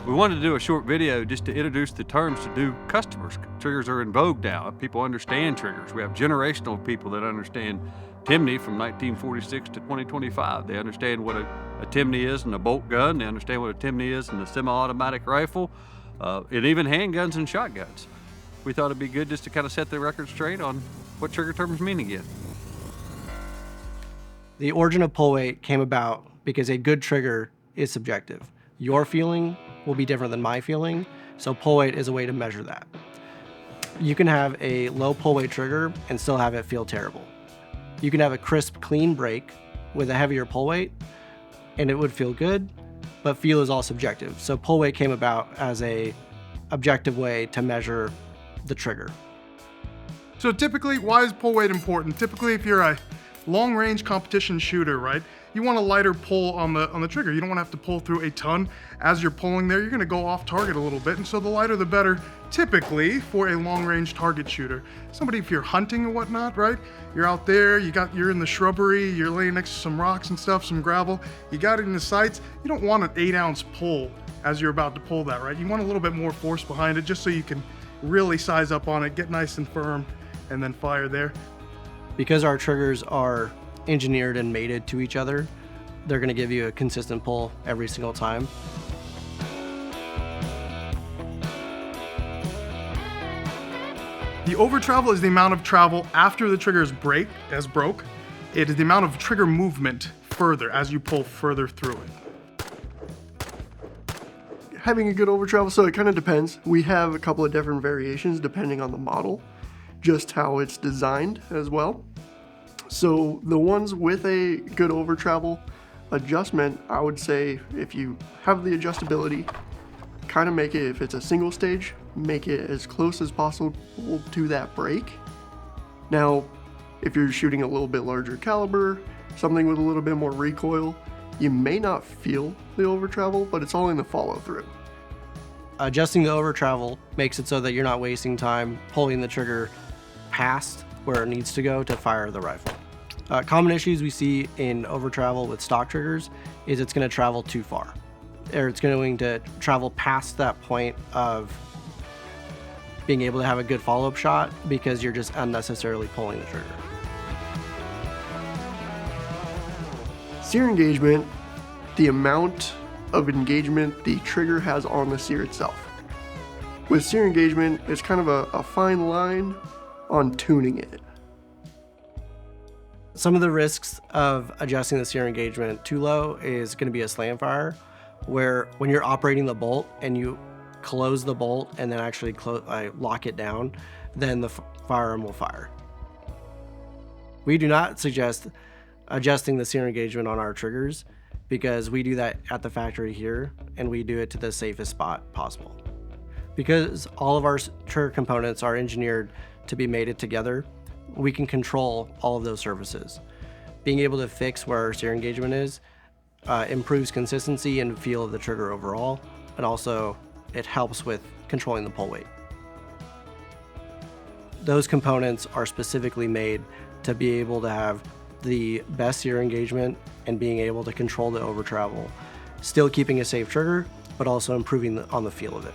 We wanted to do a short video just to introduce the terms to new customers. Triggers are in vogue now. People understand triggers. We have generational people that understand Timney from 1946 to 2025. They understand what a Timney is and a bolt gun. They understand what a Timney is and a semi-automatic rifle, and even handguns and shotguns. We thought it'd be good just to kind of set the record straight on what trigger terms mean again. The origin of pull weight came about because a good trigger is subjective. Your feeling will be different than my feeling, so pull weight is a way to measure that. You can have a low pull weight trigger and still have it feel terrible. You can have a crisp, clean break with a heavier pull weight, and it would feel good, but feel is all subjective. So pull weight came about as a objective way to measure the trigger. So typically, why is pull weight important? Typically, if you're a long-range competition shooter, right, you want a lighter pull on the trigger. You don't want to have to pull through a ton. As you're pulling there, you're going to go off target a little bit, and so the lighter the better, typically, for a long-range target shooter. Somebody, if you're hunting or whatnot, right, you're out there, you're in the shrubbery, you're laying next to some rocks and stuff, some gravel, you got it in the sights, you don't want an 8-ounce pull as you're about to pull that, right? You want a little bit more force behind it just so you can really size up on it, get nice and firm, and then fire there. Because our triggers are engineered and mated to each other, they're going to give you a consistent pull every single time. The over travel is the amount of travel after the trigger is broke. It is the amount of trigger movement further as you pull further through it. Having a good over travel, so it kind of depends. We have a couple of different variations depending on the model, just how it's designed as well. So the ones with a good over travel adjustment, I would say if you have the adjustability, kind of make it, if it's a single stage, make it as close as possible to that break. Now, if you're shooting a little bit larger caliber, something with a little bit more recoil, you may not feel the over travel, but it's all in the follow through. Adjusting the over travel makes it so that you're not wasting time pulling the trigger past where it needs to go to fire the rifle. Common issues we see in over travel with stock triggers is it's going to travel too far, or it's going to travel past that point of being able to have a good follow-up shot because you're just unnecessarily pulling the trigger. Sear engagement, the amount of engagement the trigger has on the sear itself. With sear engagement, it's kind of a fine line on tuning it. Some of the risks of adjusting the sear engagement too low is going to be a slam fire, where when you're operating the bolt and you close the bolt and then actually lock it down, then the firearm will fire. We do not suggest adjusting the sear engagement on our triggers because we do that at the factory here and we do it to the safest spot possible. Because all of our trigger components are engineered to be mated together, we can control all of those surfaces. Being able to fix where our sear engagement is improves consistency and feel of the trigger overall, and also it helps with controlling the pull weight. Those components are specifically made to be able to have the best sear engagement and being able to control the over travel, still keeping a safe trigger, but also improving on the feel of it.